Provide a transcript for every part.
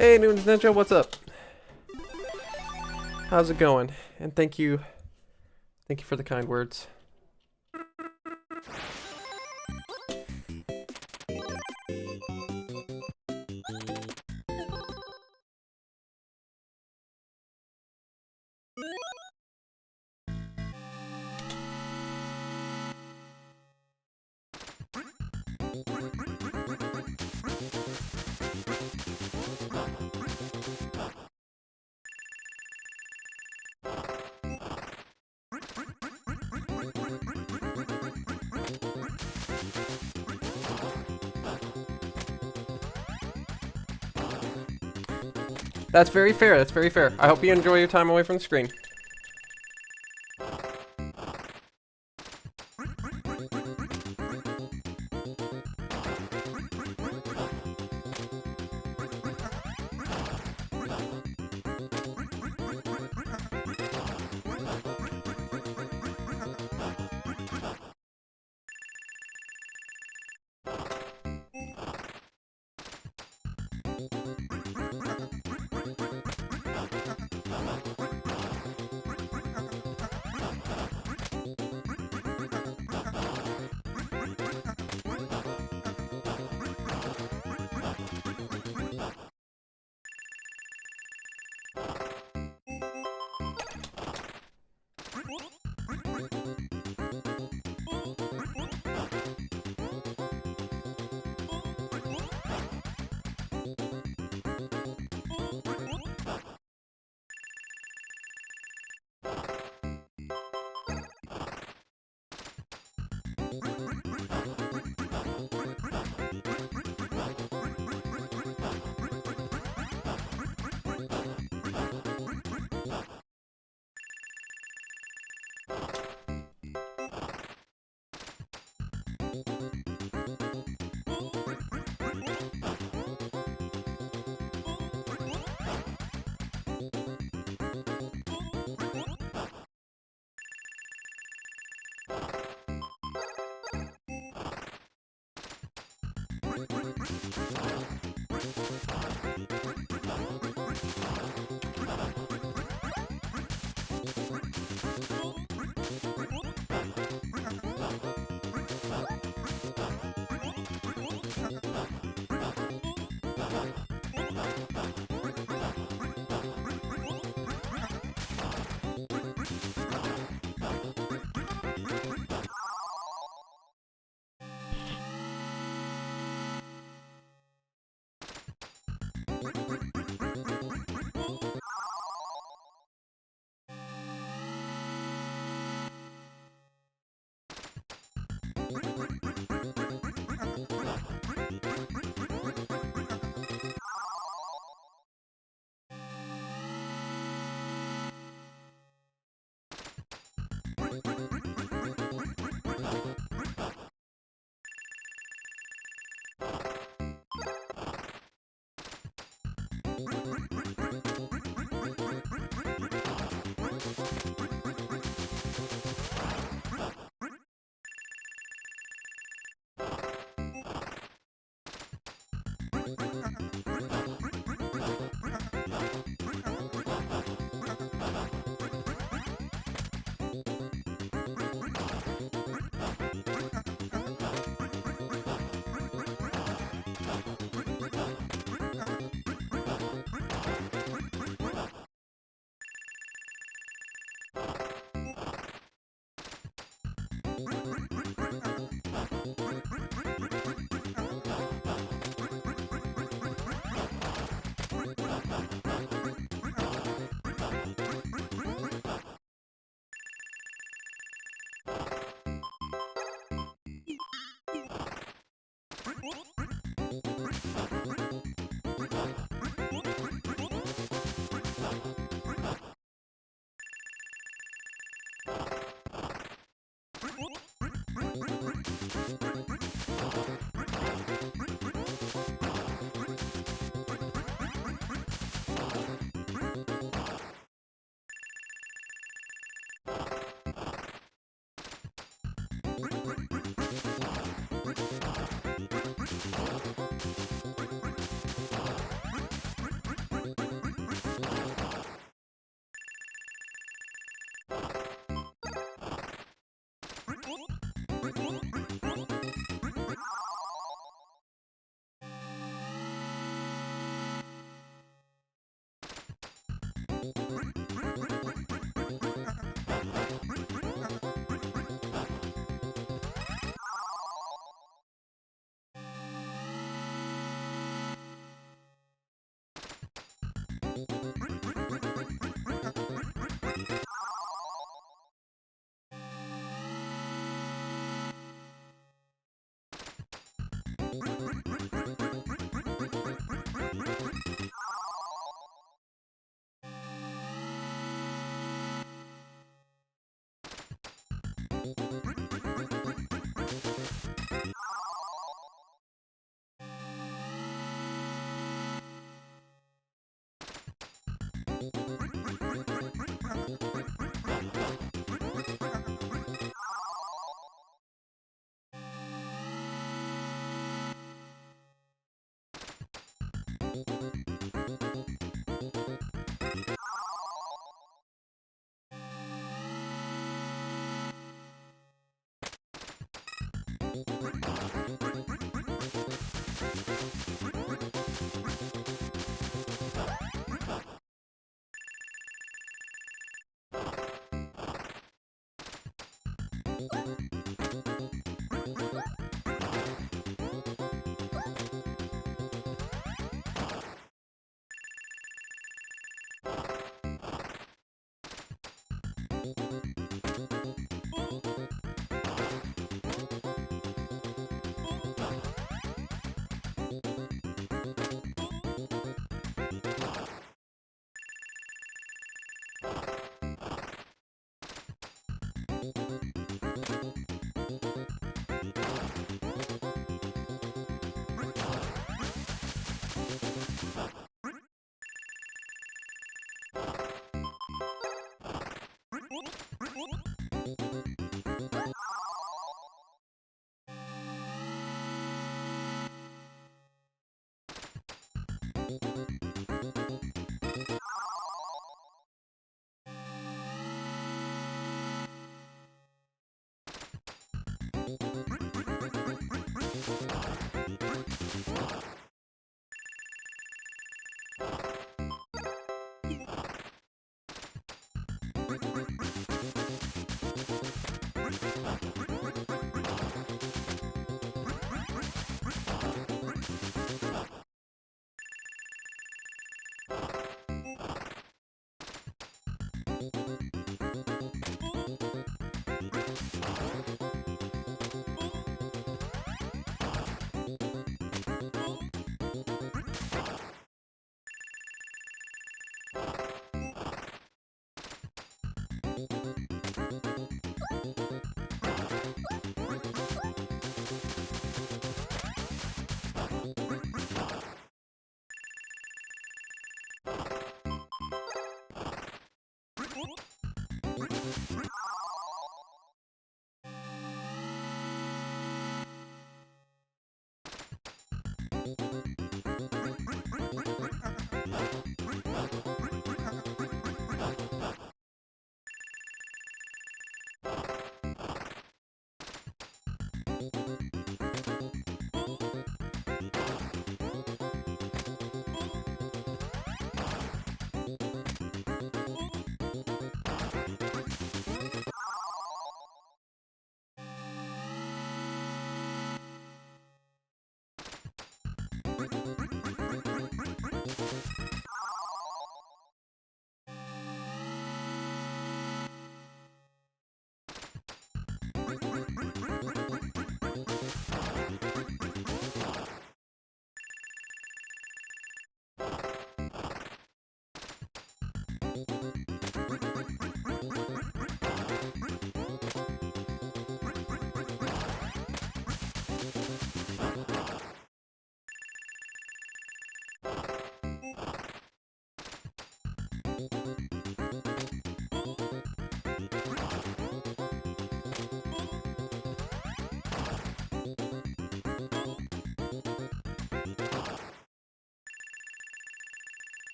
Hey, Noon's Ninja, what's up? How's it going? And thank you for the kind words. That's very fair, that's very fair. I hope you enjoy your time away from the screen.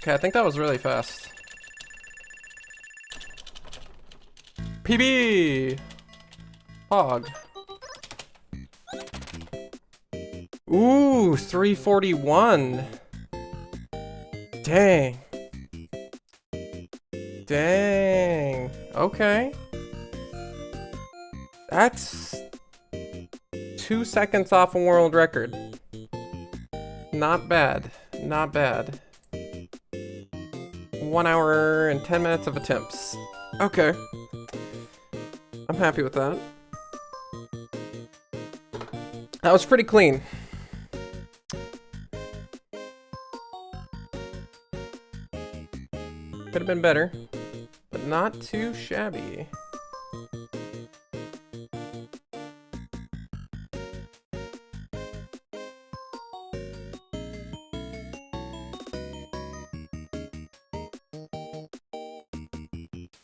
Okay, I think that was really fast. PB! Hog. Ooh, 341. Dang. Dang. Okay. That's 2 seconds off a world record. Not bad. Not bad. 1 hour and 10 minutes of attempts. Okay. I'm happy with that. That was pretty clean. Could have been better, but not too shabby.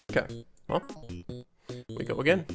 Okay, well, we go again.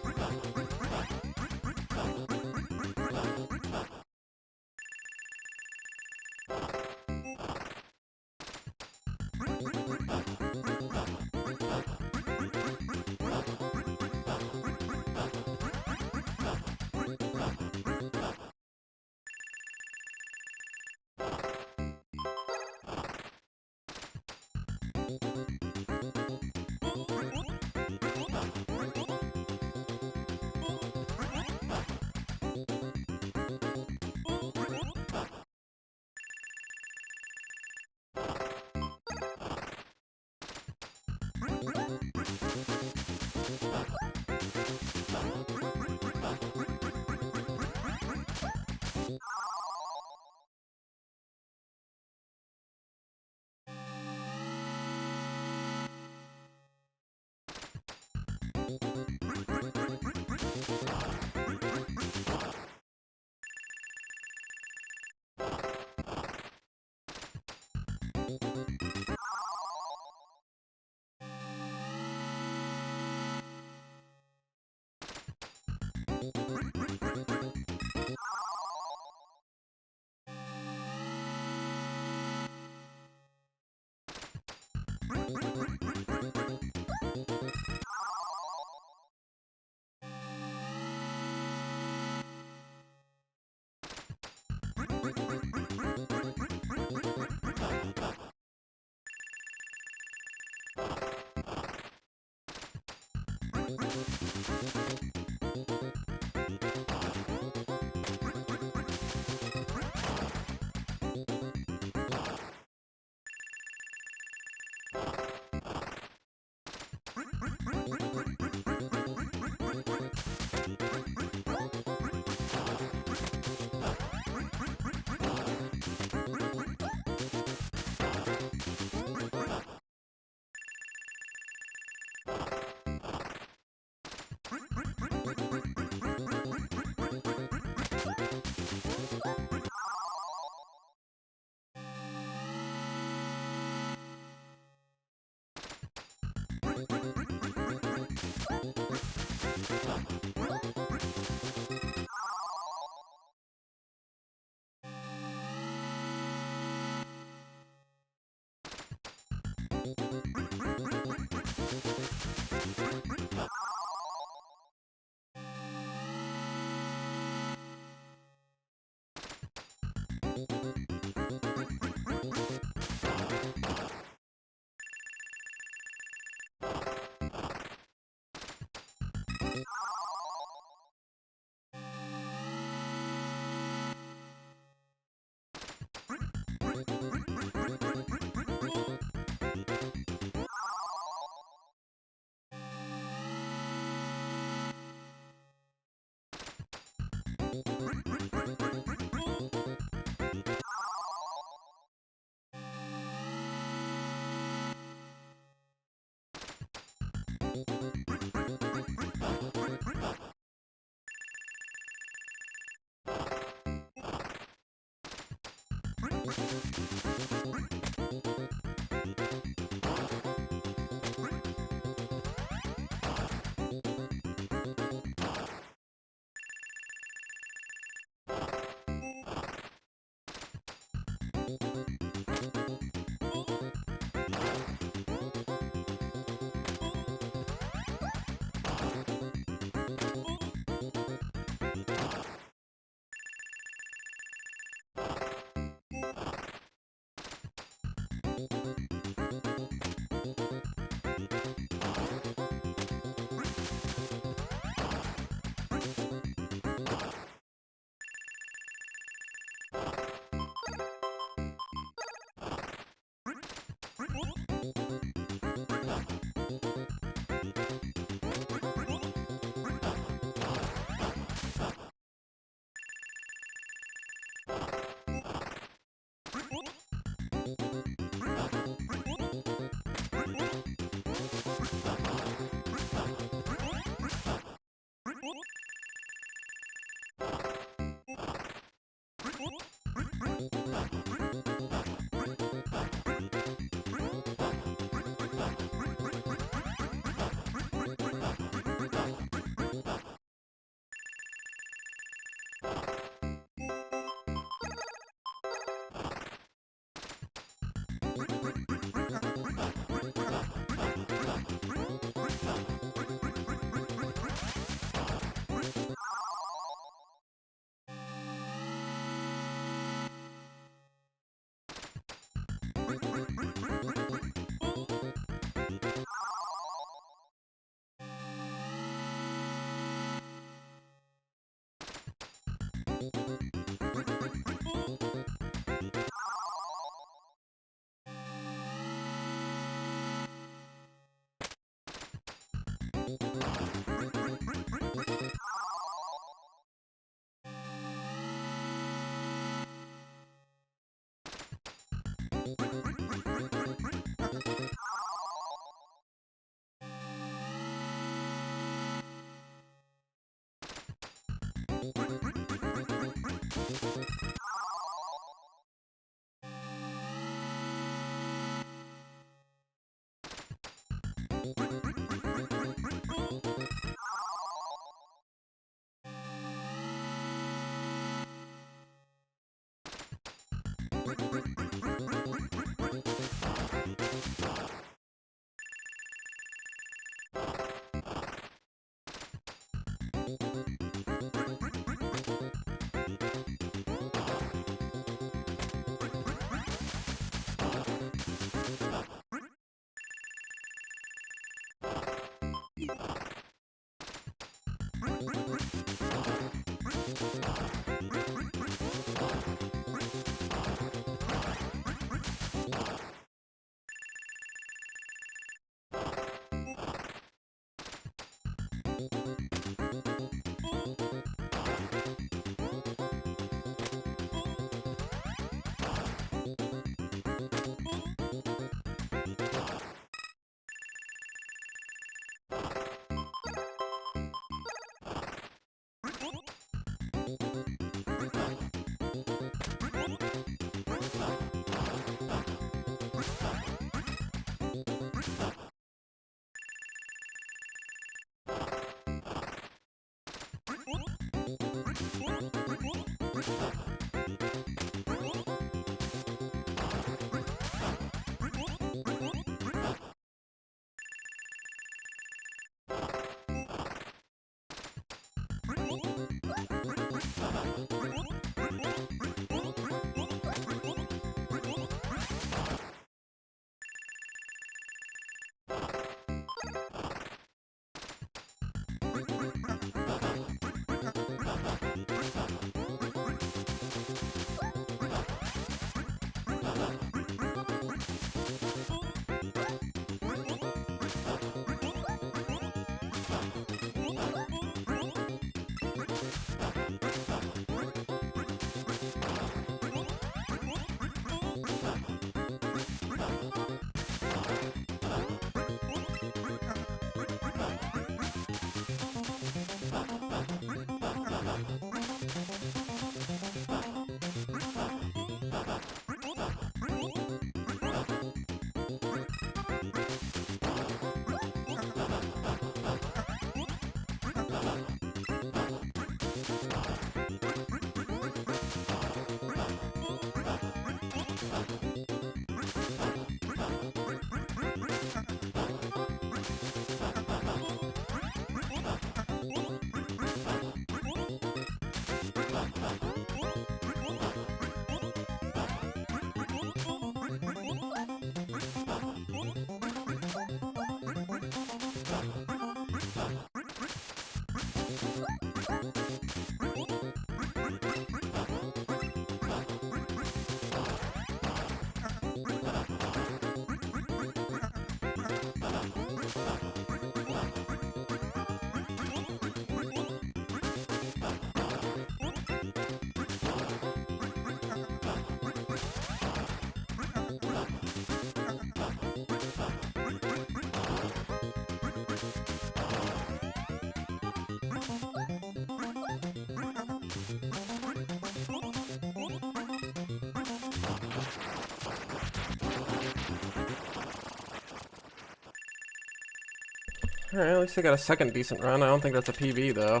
Alright, at least I got a second decent run. I don't think that's a PB, though.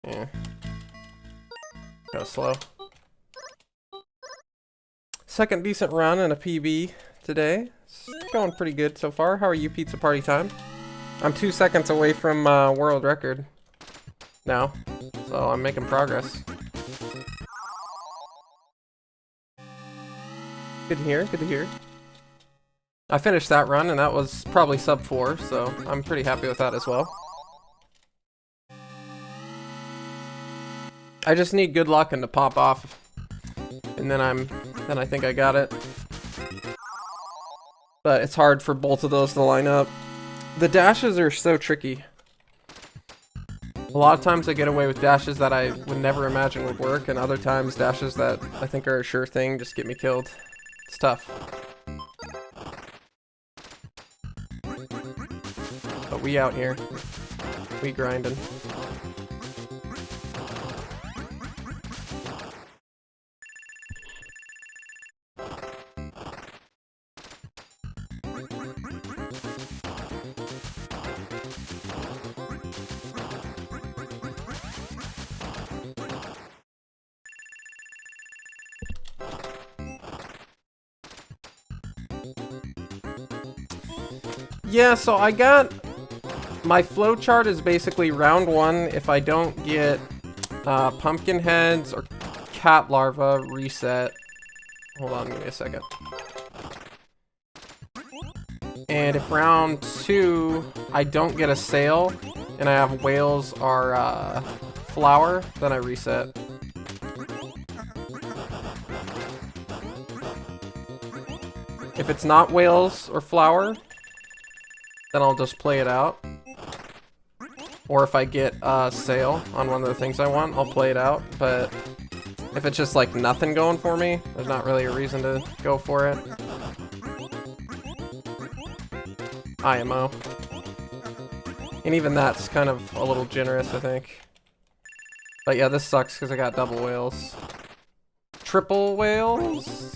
Yeah. Kinda slow. Second decent run and a PB today. It's going pretty good so far. How are you, Pizza Party Time? I'm 2 seconds away from world record now, so I'm making progress. Good to hear, good to hear. I finished that run and that was probably sub 4, so I'm pretty happy with that as well. I just need good luck and to pop off, and then I think I got it. But it's hard for both of those to line up. The dashes are so tricky. A lot of times I get away with dashes that I would never imagine would work, and other times dashes that I think are a sure thing just get me killed. It's tough. But we out here. We grinding. Yeah, so I got... My flowchart is basically round 1. If I don't get pumpkin heads or cat larva, reset. Hold on, give me a second. And if round 2 I don't get a sail and I have whales or flower, then I reset. If it's not whales or flower, then I'll just play it out. Or if I get a sale on one of the things I want, I'll play it out. But if it's just like nothing going for me, there's not really a reason to go for it. IMO. And even that's kind of a little generous, I think. But yeah, this sucks because I got double whales. Triple whales?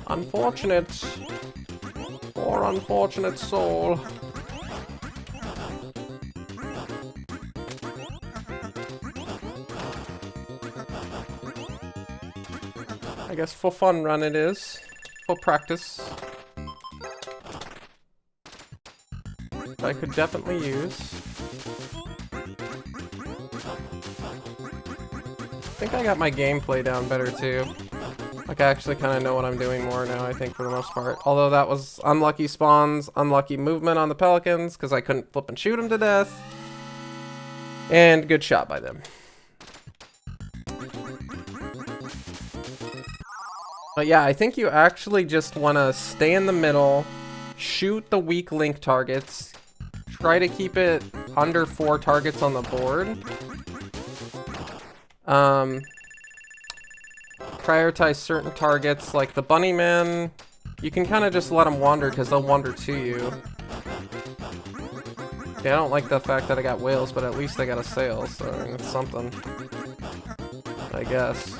Unfortunate. Poor unfortunate soul. I guess for fun run it is. For practice. I could definitely use. I think I got my gameplay down better too. Like, I actually kind of know what I'm doing more now, I think, for the most part. Although that was unlucky spawns, unlucky movement on the pelicans, because I couldn't flip and shoot them to death. And good shot by them. But yeah, I think you actually just want to stay in the middle, shoot the weak link targets, try to keep it under 4 targets on the board. Prioritize certain targets, like the bunnymen. You can kind of just let them wander because they'll wander to you. Yeah, I don't like the fact that I got whales, but at least I got a sail, so it's something, I guess.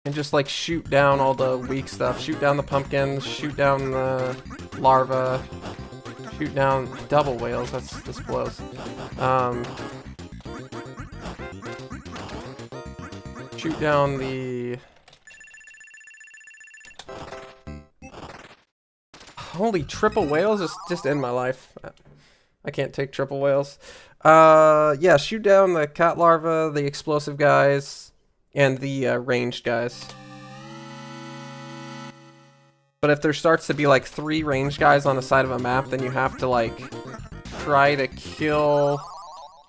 And just like shoot down all the weak stuff. Shoot down the pumpkins, shoot down the larva, shoot down double whales. This blows. Shoot down the... Holy triple whales is just in my life. I can't take triple whales. Yeah, shoot down the cat larva, the explosive guys, and the ranged guys. But if there starts to be like 3 ranged guys on the side of a map, then you have to like try to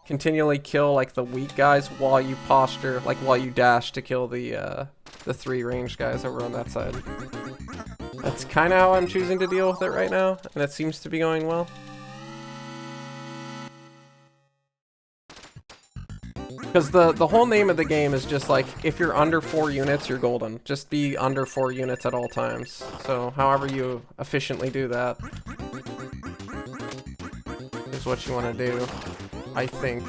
continually kill like the weak guys while you posture, like while you dash to kill the 3 ranged guys over on that side. That's kind of how I'm choosing to deal with it right now, and it seems to be going well. Because the whole name of the game is just like, if you're under 4 units, you're golden. Just be under 4 units at all times. So however you efficiently do that is what you want to do, I think.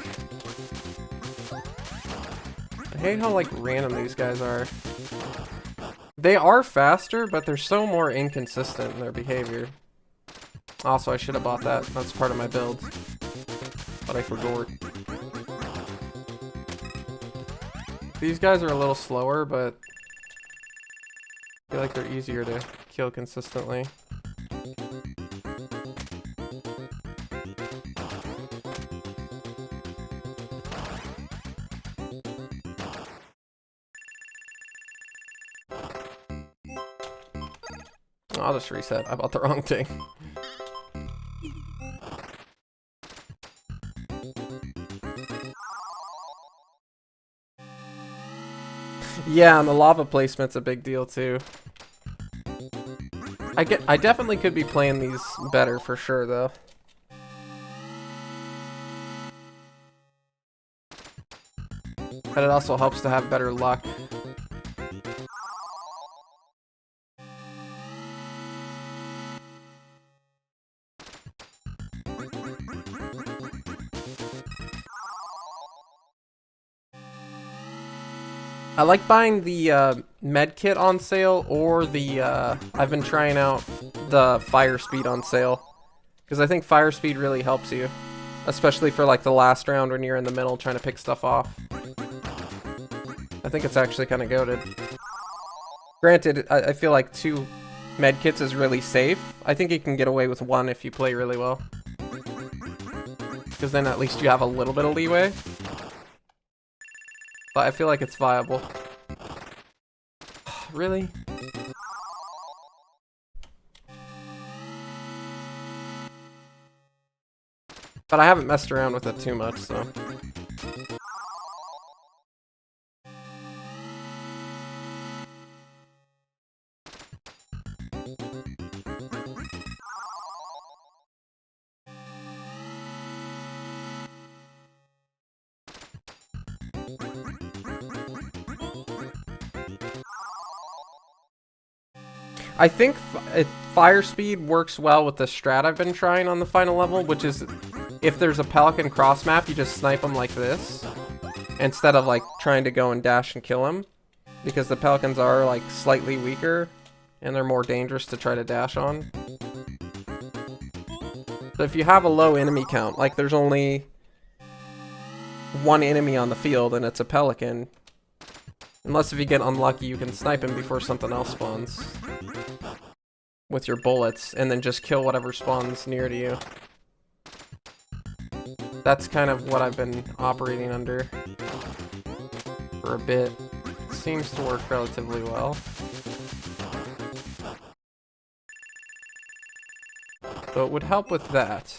I hate how, like, random these guys are. They are faster, but they're so more inconsistent in their behavior. Also, I should have bought that. That's part of my build. But I forgot. These guys are a little slower, but I feel like they're easier to kill consistently. I'll just reset. I bought the wrong thing. Yeah, and the lava placement's a big deal too. I definitely could be playing these better for sure though. But it also helps to have better luck. I like buying the med kit on sale or the I've been trying out the fire speed on sale because I think fire speed really helps you, especially for like the last round when you're in the middle trying to pick stuff off. I think it's actually kind of goated. Granted, I feel like 2 med kits is really safe. I think you can get away with 1 if you play really well, because then at least you have a little bit of leeway. But I feel like it's viable. Really? But I haven't messed around with it too much, so. I think fire speed works well with the strat I've been trying on the final level, which is if there's a pelican cross map, you just snipe them like this instead of like trying to go and dash and kill them, because the pelicans are like slightly weaker and they're more dangerous to try to dash on. So if you have a low enemy count, like there's only 1 enemy on the field and it's a pelican, unless if you get unlucky, you can snipe him before something else spawns with your bullets, and then just kill whatever spawns near to you. That's kind of what I've been operating under for a bit. It seems to work relatively well. So it would help with that.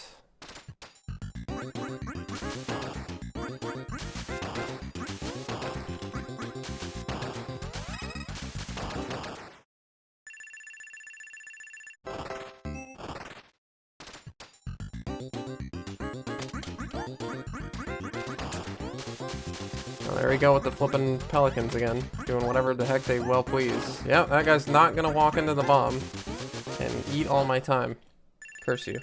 There we go with the flippin' pelicans again, doing whatever the heck they well please. Yeah, that guy's not gonna walk into the bomb and eat all my time. Curse you.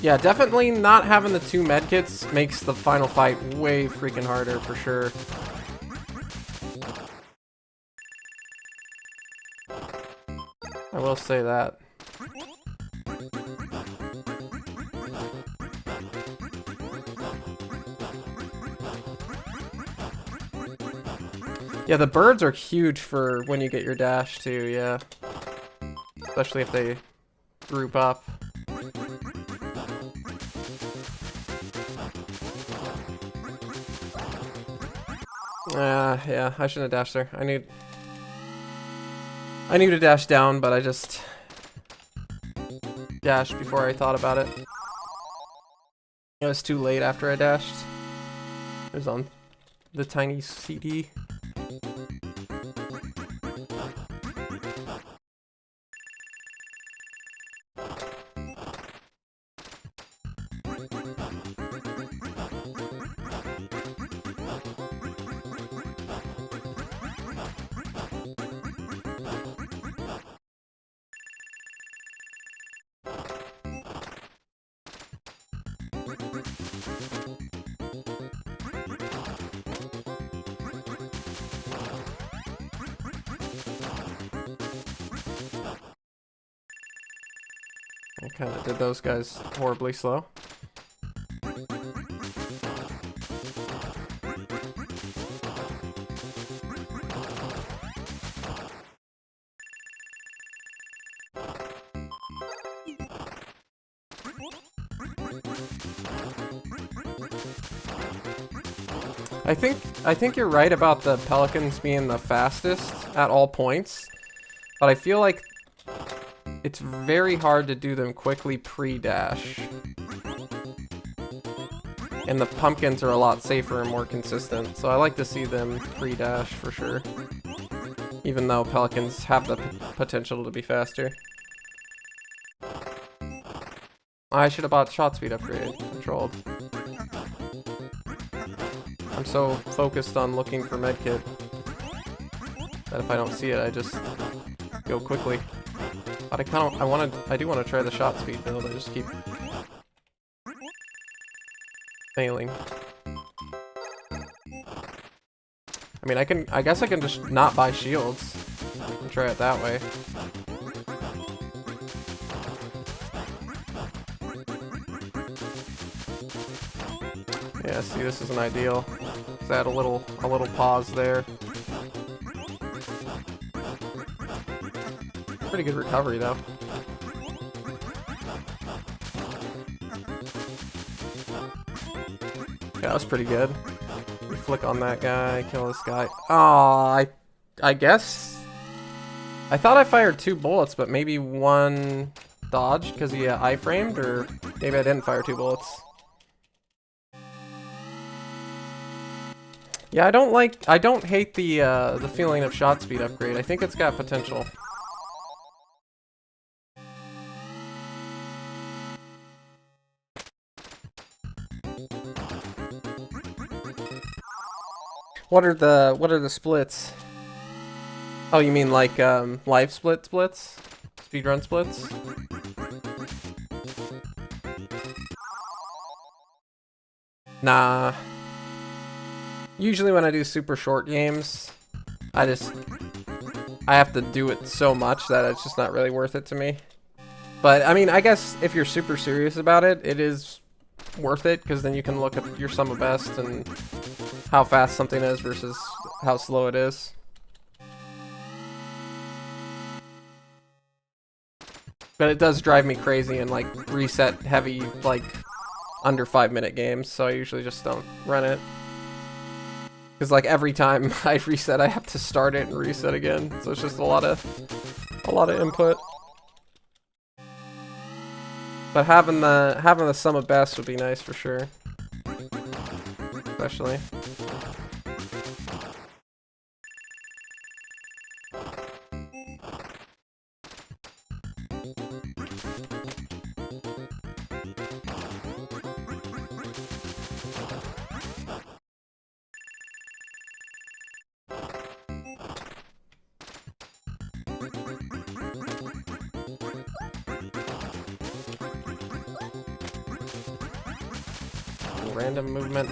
Yeah, definitely not having the 2 medkits makes the final fight way freaking harder for sure. I will say that. Yeah, the birds are huge for when you get your dash too, yeah. Especially if they group up. Yeah, I shouldn't have dashed there. I knew to dash down, but I just dashed before I thought about it. It was too late after I dashed. It was on the tiny CD. I kind of did those guys horribly slow. I think you're right about the pelicans being the fastest at all points, but I feel like it's very hard to do them quickly pre-dash. And the pumpkins are a lot safer and more consistent, so I like to see them pre-dash for sure. Even though pelicans have the potential to be faster. I should have bought shot speed upgrade. Controlled. I'm so focused on looking for medkit that if I don't see it, I just go quickly. But I do want to try the shot speed build. I just keep failing. I mean, I guess I can just not buy shields and try it that way. Yeah, see, this isn't ideal. Just add a little pause there. Pretty good recovery though. Yeah, that was pretty good. You flick on that guy, kill this guy. Oh, I guess I thought I fired 2 bullets, but maybe one dodged because he iframed, or maybe I didn't fire 2 bullets. Yeah, I don't hate the feeling of shot speed upgrade. I think it's got potential. What are the splits? Oh, you mean like live splits? Speedrun splits? Nah. Usually when I do super short games, I have to do it so much that it's just not really worth it to me. But I mean, I guess if you're super serious about it, it is worth it, because then you can look at your sum of best and how fast something is versus how slow it is. But it does drive me crazy in like reset heavy, like under 5-minute games, so I usually just don't run it. Because like every time I reset, I have to start it and reset again, so it's just a lot of input. But having the sum of best would be nice for sure, especially. Random movement.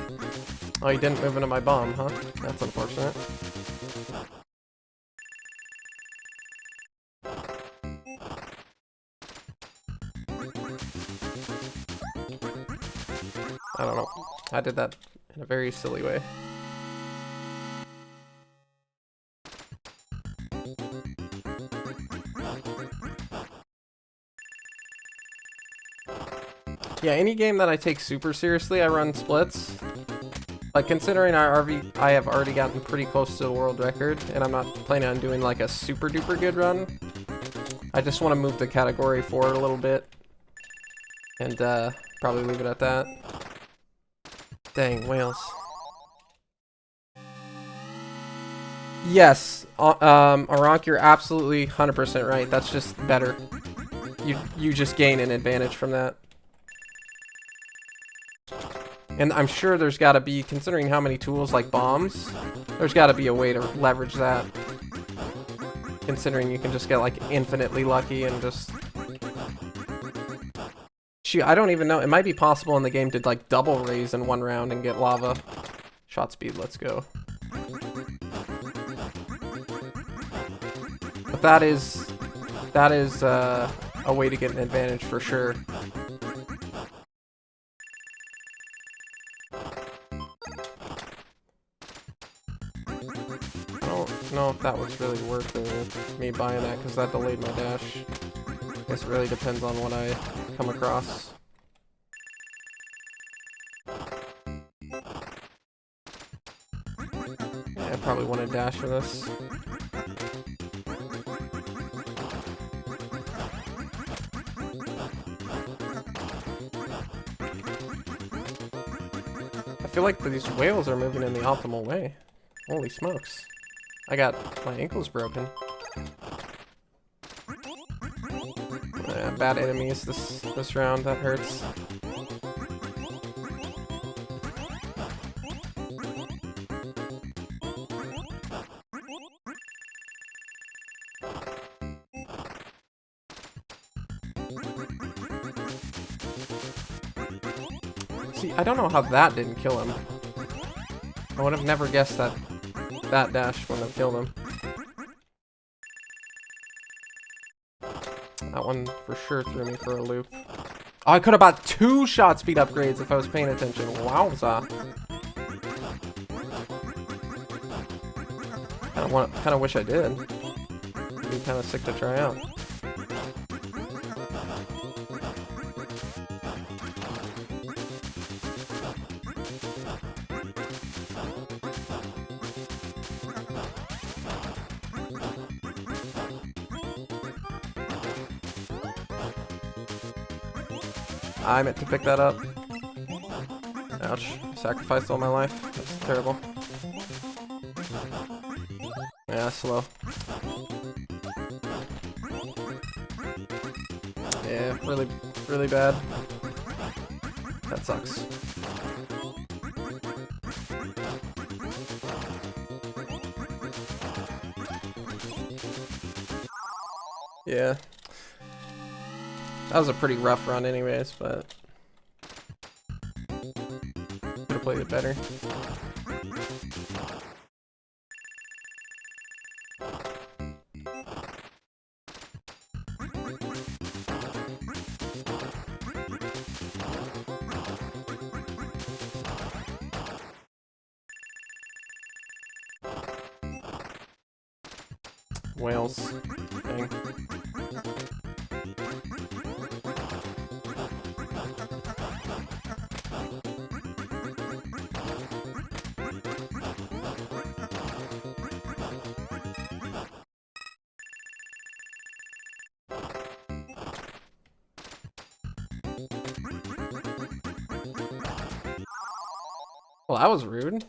Oh, you didn't move into my bomb, huh? That's unfortunate. I don't know. I did that in a very silly way. Yeah, any game that I take super seriously, I run splits. Like, considering I have already gotten pretty close to the world record, and I'm not planning on doing like a super duper good run, I just want to move the category forward a little bit, and probably leave it at that. Dang, whales. Yes, Aronk, you're absolutely 100% right. That's just better. You just gain an advantage from that. And I'm sure there's got to be, considering how many tools like bombs, there's got to be a way to leverage that. Considering you can just get like infinitely lucky and just Shoot, I don't even know. It might be possible in the game to like double raise in one round and get lava. Shot speed, let's go. But that is a way to get an advantage for sure. I don't know if that was really worth it, me buying that, because that delayed my dash. I guess it really depends on what I come across. Yeah, I probably want to dash for this. I feel like these whales are moving in the optimal way. Holy smokes. I got my ankles broken. Bad enemies this round, that hurts. See, I don't know how that didn't kill him. I would have never guessed that that dash wouldn't have killed him. That one for sure threw me for a loop. Oh, I could have bought 2 shot speed upgrades if I was paying attention. Wowza. Kind of wish I did. It'd be kind of sick to try out. I meant to pick that up. Ouch. Sacrificed all my life. That's terrible. Yeah, slow. Yeah, really bad. That sucks. Yeah. That was a pretty rough run anyways, but could have played it better. Whales. Dang. Well, that was rude.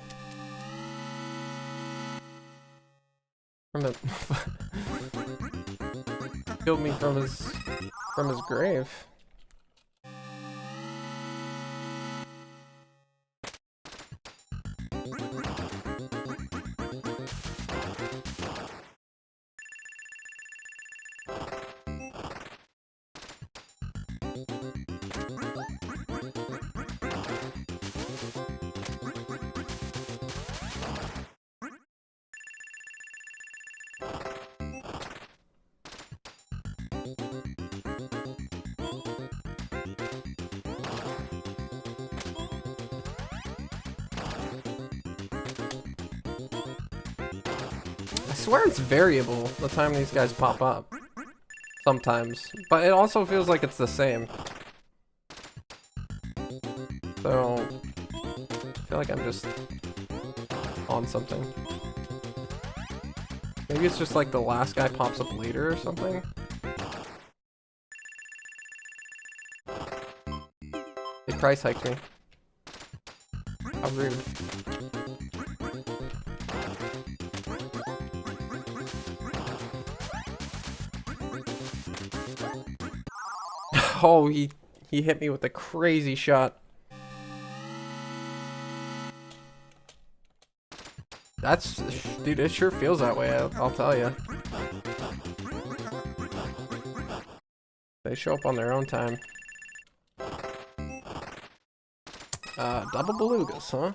Killed me from his grave. I swear it's variable the time these guys pop up. Sometimes. But it also feels like it's the same. So I feel like I'm just on something. Maybe it's just like the last guy pops up later or something. They price hiked me. How rude. Oh, he hit me with a crazy shot. That's, dude, it sure feels that way, I'll tell you. They show up on their own time. Double belugas, huh?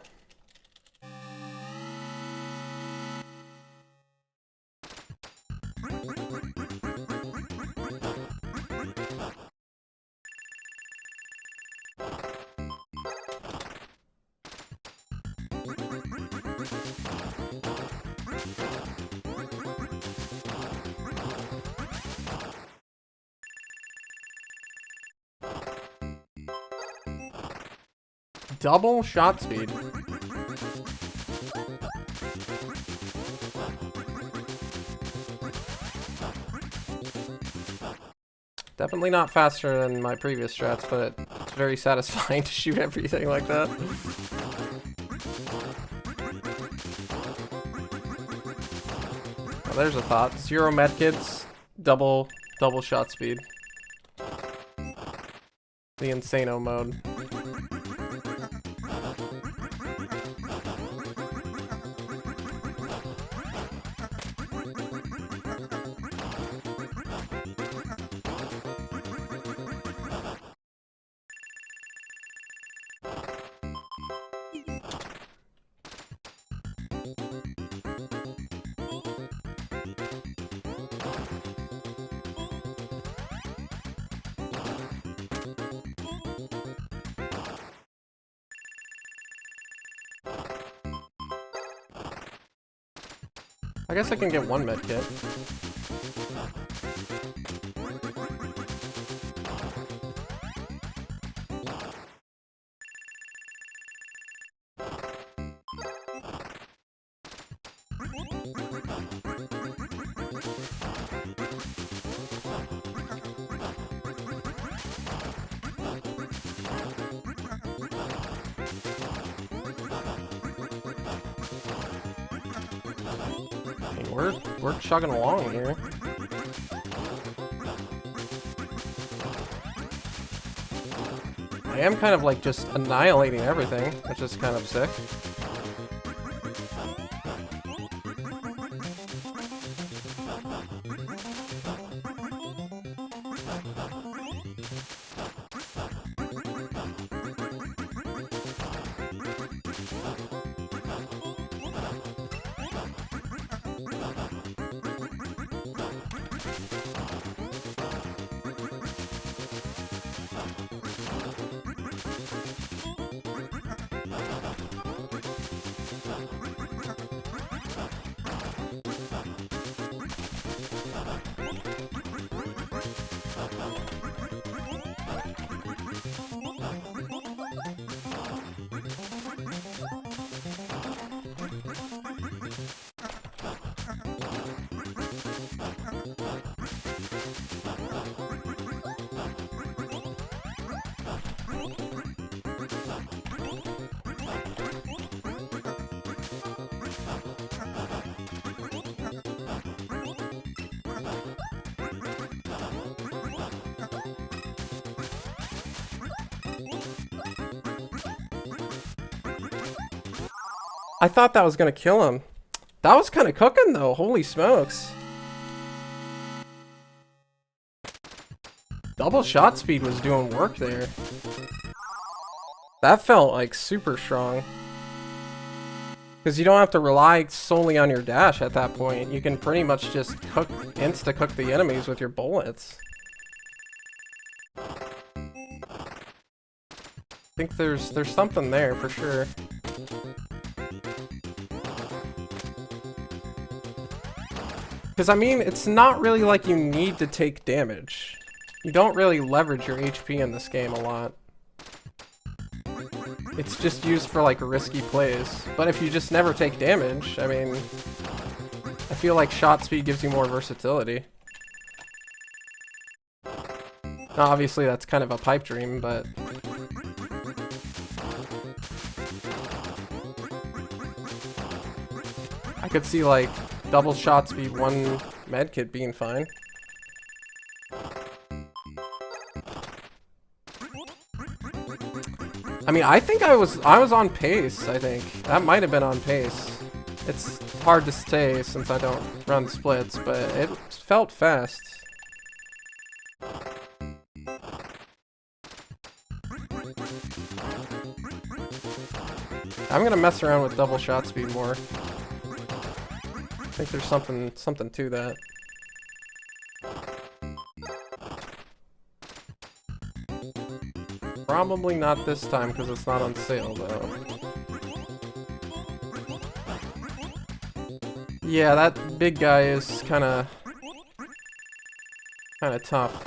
Double shot speed. Definitely not faster than my previous strats, but it's very satisfying to shoot everything like that. Oh, there's a thought. 0 medkits, double shot speed. The Insano mode. I guess I can get 1 medkit. We're chugging along here. I am kind of like just annihilating everything, which is kind of sick. I thought that was gonna kill him. That was kind of cooking though, holy smokes. Double shot speed was doing work there. That felt like super strong. Because you don't have to rely solely on your dash at that point. You can pretty much just insta-cook the enemies with your bullets. I think there's something there for sure. Because, I mean, it's not really like you need to take damage. You don't really leverage your HP in this game a lot. It's just used for, like, risky plays. But if you just never take damage, I mean, I feel like shot speed gives you more versatility. Now, obviously, that's kind of a pipe dream, but... I could see, like, double shot speed, 1 medkit being fine. I mean, I think I was on pace, I think. That might have been on pace. It's hard to say since I don't run splits, but it felt fast. I'm gonna mess around with double shot speed more. I think there's something to that. Probably not this time because it's not on sale though. Yeah, that big guy is kind of tough.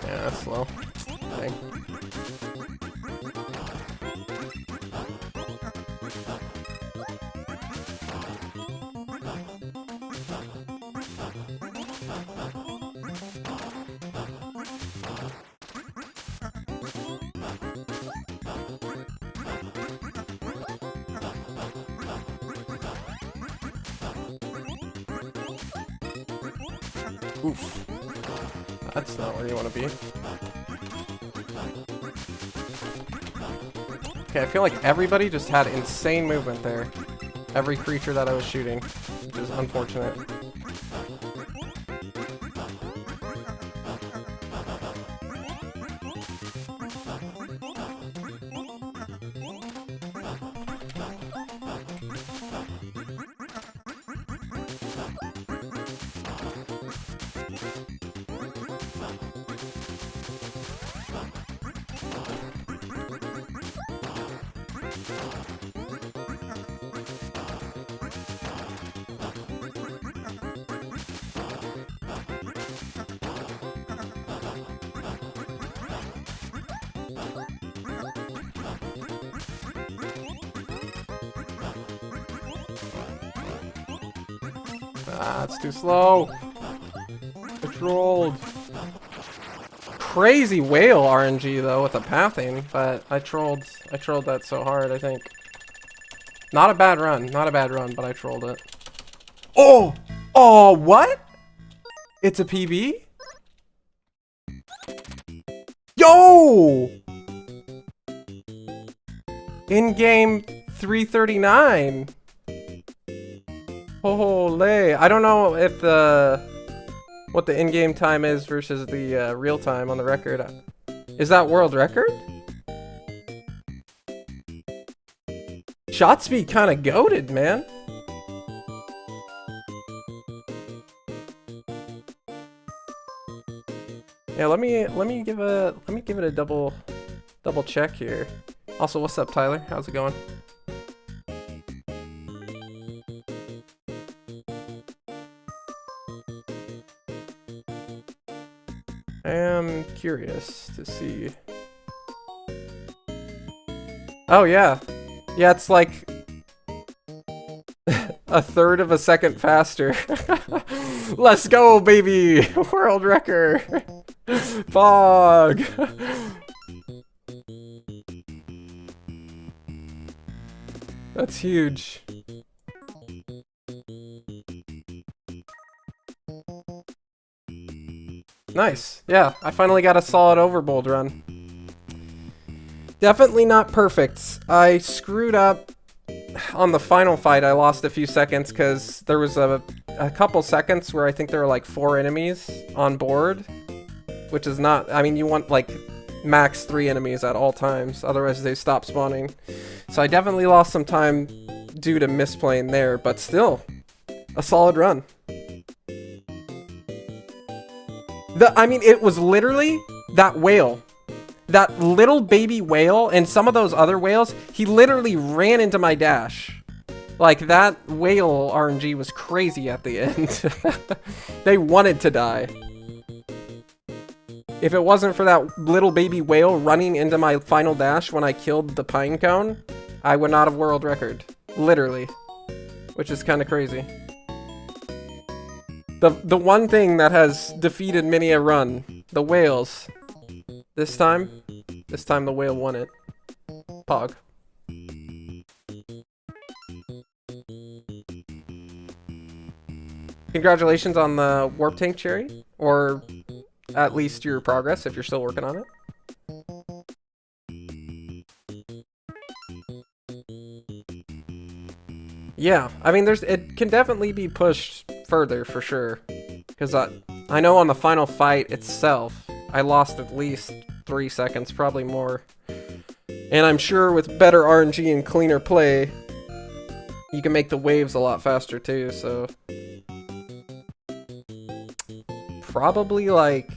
Yeah, that's slow. Dang. Oof. That's not where you want to be. Okay, I feel like everybody just had insane movement there. Every creature that I was shooting, which is unfortunate. Ah, it's too slow. Controlled. Crazy whale RNG though with the pathing, but I trolled that so hard, I think. Not a bad run, but I trolled it. Oh! Oh, what? It's a PB? Yo! In-game 339. Holy! I don't know if what the in-game time is versus the real time on the record. Is that world record? Shot speed kind of goated, man. Yeah, let me give it a double check here. Also, what's up, Tyler? How's it going? I am curious to see. Oh yeah. Yeah, it's like a third of a second faster. Let's go, baby! World record! Fog! That's huge. Nice. Yeah, I finally got a solid Overbold run. Definitely not perfect. I screwed up on the final fight. I lost a few seconds because there was a couple seconds where I think there were like 4 enemies on board, which is not, I mean, you want like max 3 enemies at all times, otherwise they stop spawning. So I definitely lost some time due to misplaying there, but still, a solid run. I mean, it was literally that whale. That little baby whale and some of those other whales, he literally ran into my dash. Like, that whale RNG was crazy at the end. They wanted to die. If it wasn't for that little baby whale running into my final dash when I killed the pine cone, I would not have world record. Literally. Which is kind of crazy. The one thing that has defeated many a run, the whales. This time the whale won it. Pog. Congratulations on the Warp Tank Cherry, or at least your progress if you're still working on it. Yeah, I mean, it can definitely be pushed further for sure. Because I know on the final fight itself, I lost at least 3 seconds, probably more. And I'm sure with better RNG and cleaner play, you can make the waves a lot faster too, so... Probably like...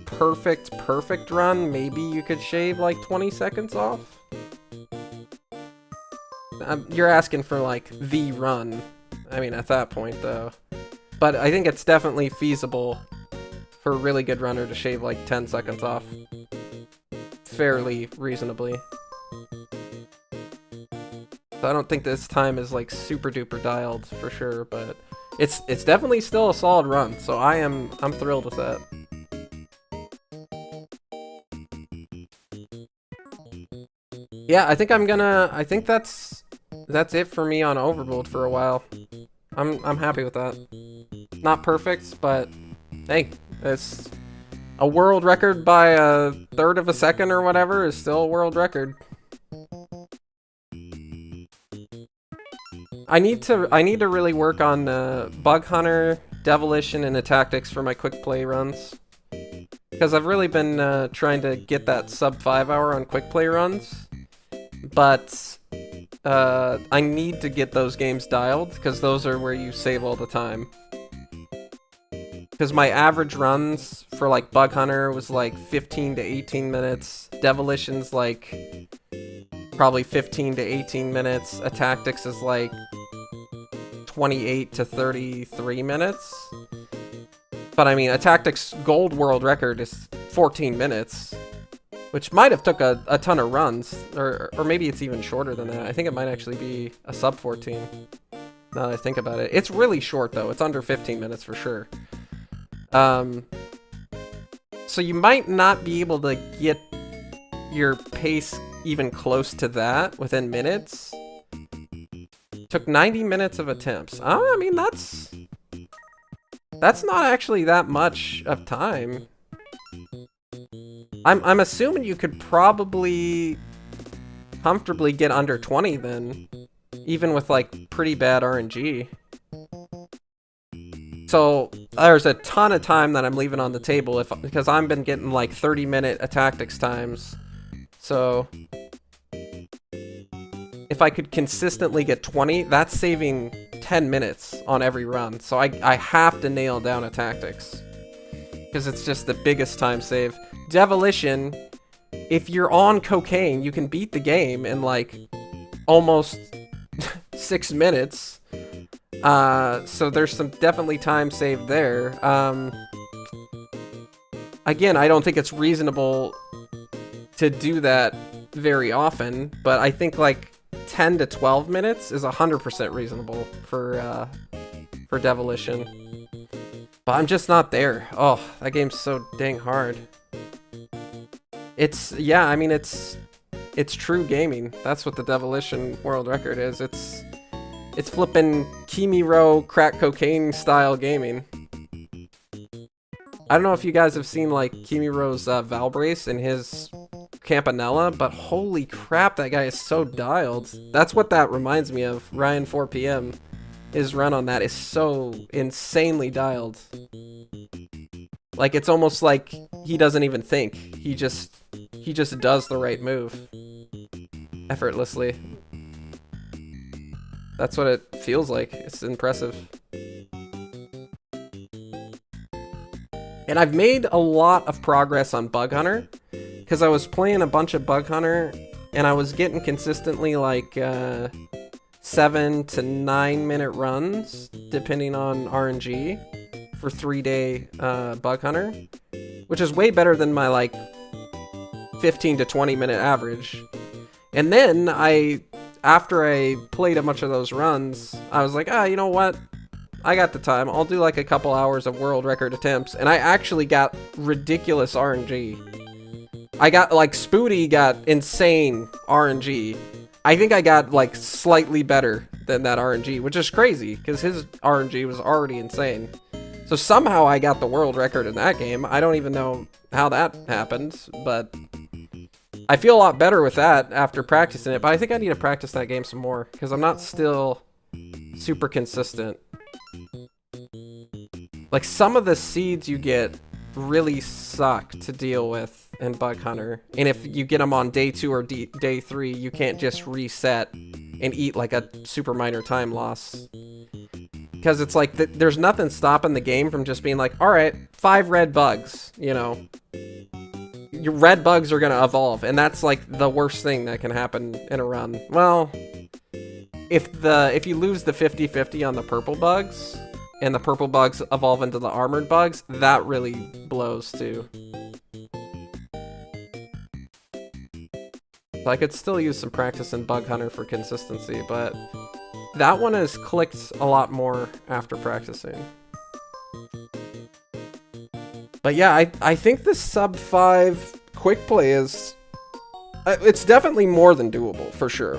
perfect run, maybe you could shave like 20 seconds off? You're asking for like the run. I mean, at that point though. But I think it's definitely feasible for a really good runner to shave like 10 seconds off. Fairly reasonably. So I don't think this time is like super duper dialed for sure, but it's definitely still a solid run, so I'm thrilled with that. Yeah, I think that's it for me on Overbold for a while. I'm happy with that. Not perfect, but hey, it's a world record by a third of a second or whatever is still a world record. I need to really work on Bug Hunter, Devilition, and Attactics for my quick play runs. Because I've really been trying to get that sub 5 hour on quick play runs. But I need to get those games dialed, because those are where you save all the time. Because my average runs for like Bug Hunter was like 15 to 18 minutes. Devilition's like probably 15 to 18 minutes. Attactics is like 28 to 33 minutes. But I mean, Attactics gold world record is 14 minutes. Which might have took a ton of runs, or maybe it's even shorter than that. I think it might actually be a sub 14, now that I think about it. It's really short, though. It's under 15 minutes for sure. So you might not be able to get your pace even close to that within minutes. Took 90 minutes of attempts. I mean, that's not actually that much of time. I'm assuming you could probably comfortably get under 20 then, even with like pretty bad RNG. So there's a ton of time that I'm leaving on the table because I've been getting like 30-minute Attactics times. So if I could consistently get 20, that's saving 10 minutes on every run. So I have to nail down Attactics because it's just the biggest time save. Devilition, if you're on cocaine, you can beat the game in like almost 6 minutes. So there's some definitely time saved there. Again, I don't think it's reasonable to do that very often, but I think like 10 to 12 minutes is 100% reasonable for Devilition. But I'm just not there. Oh, that game's so dang hard. Yeah, I mean, it's true gaming. That's what the Devilition world record is. It's flipping Kimiro crack cocaine style gaming. I don't know if you guys have seen like Kimiro's Valbrace and his Campanella, but holy crap, that guy is so dialed. That's what that reminds me of. Ryan 4PM. His run on that is so insanely dialed. Like, it's almost like he doesn't even think. He just does the right move. Effortlessly. That's what it feels like. It's impressive. And I've made a lot of progress on Bug Hunter, because I was playing a bunch of Bug Hunter, and I was getting consistently like 7 to 9 minute runs, depending on RNG, for 3-day Bug Hunter, which is way better than my like 15 to 20 minute average. And then after I played a bunch of those runs, I was like, you know what? I got the time. I'll do like a couple hours of world record attempts. And I actually got ridiculous RNG. I got like Spoody got insane RNG. I think I got like slightly better than that RNG, which is crazy because his RNG was already insane. So somehow I got the world record in that game. I don't even know how that happened, but I feel a lot better with that after practicing it. But I think I need to practice that game some more because I'm not still super consistent. Like, some of the seeds you get really suck to deal with in Bug Hunter. And if you get them on day 2 or day 3, you can't just reset and eat like a super minor time loss. Because it's like, there's nothing stopping the game from just being like, alright, 5 red bugs, you know. Your red bugs are going to evolve, and that's like the worst thing that can happen in a run. Well, if you lose the 50-50 on the purple bugs, and the purple bugs evolve into the armored bugs, that really blows too. So I could still use some practice in Bug Hunter for consistency, but that one has clicked a lot more after practicing. But yeah, I think the sub 5 quick play is... it's definitely more than doable, for sure.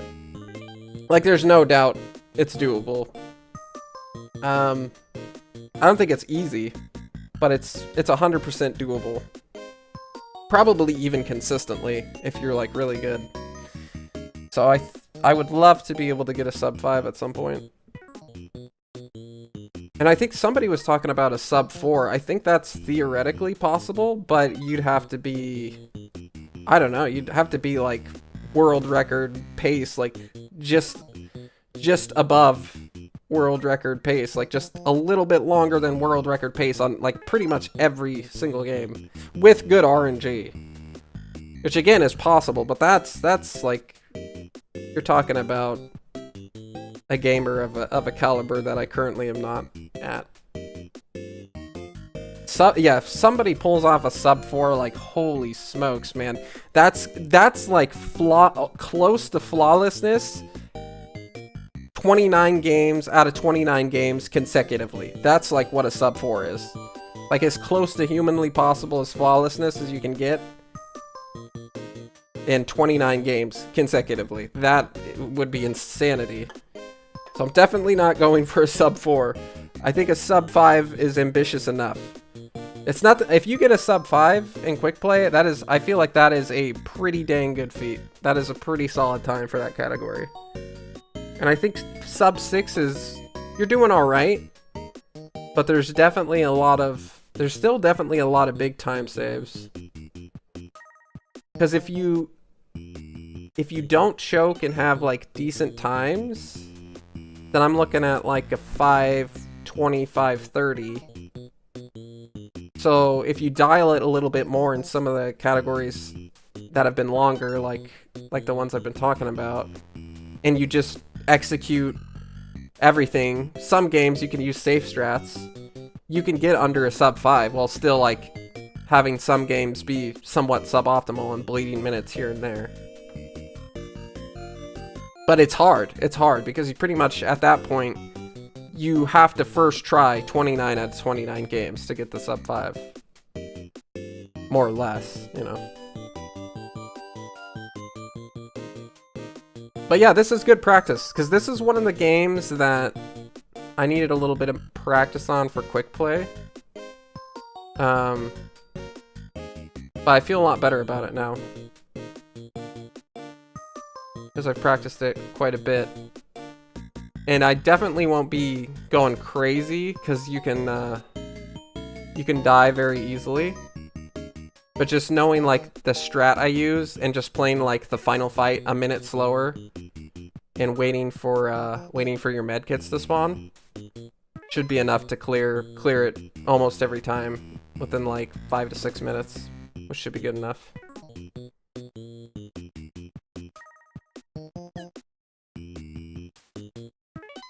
Like, there's no doubt it's doable. I don't think it's easy, but it's 100% doable. Probably even consistently, if you're, like, really good. So I would love to be able to get a sub 5 at some point. And I think somebody was talking about a sub 4. I think that's theoretically possible, but you'd have to be... I don't know, you'd have to be, like, world record pace, like, just above world record pace, like, just a little bit longer than world record pace on, like, pretty much every single game, with good RNG. Which, again, is possible, but that's like... You're talking about a gamer of a caliber that I currently am not at. So, yeah, if somebody pulls off a sub 4, like, holy smokes, man. That's like close to flawlessness. 29 games out of 29 games consecutively. That's like what a sub 4 is. Like, as close to humanly possible as flawlessness as you can get. In 29 games consecutively. That would be insanity. So I'm definitely not going for a sub 4. I think a sub 5 is ambitious enough. It's not if you get a sub 5 in quick play, that is, I feel like that is a pretty dang good feat. That is a pretty solid time for that category. And I think sub 6 is, you're doing all right, but there's still definitely a lot of big time saves. Because if you don't choke and have, like, decent times, then I'm looking at, like, a 5:20, 5:30. So if you dial it a little bit more in some of the categories that have been longer, like the ones I've been talking about, and you just execute everything, some games you can use safe strats, you can get under a sub 5 while still, like, having some games be somewhat suboptimal and bleeding minutes here and there. But it's hard. It's hard because you pretty much, at that point, you have to first try 29 out of 29 games to get the sub 5. More or less, you know. But yeah, this is good practice, because this is one of the games that I needed a little bit of practice on for quick play. But I feel a lot better about it now. Because I've practiced it quite a bit. And I definitely won't be going crazy, because you can die very easily. But just knowing, like, the strat I use, and just playing, like, the final fight a minute slower, and waiting for your medkits to spawn, should be enough to clear it almost every time within, like, 5 to 6 minutes, which should be good enough.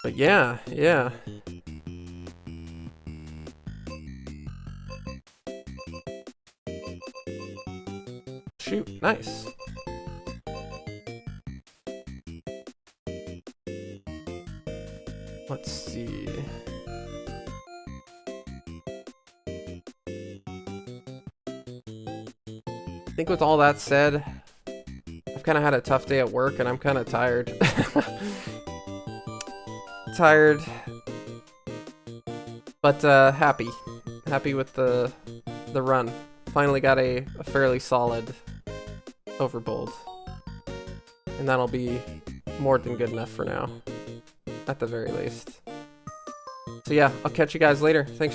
But yeah. Shoot, nice. Let's see. I think with all that said, I've kind of had a tough day at work and I'm kind of tired. tired, but happy with the run. Finally got a fairly solid Overbold, and that'll be more than good enough for now, at the very least. So yeah, I'll catch you guys later. Thanks.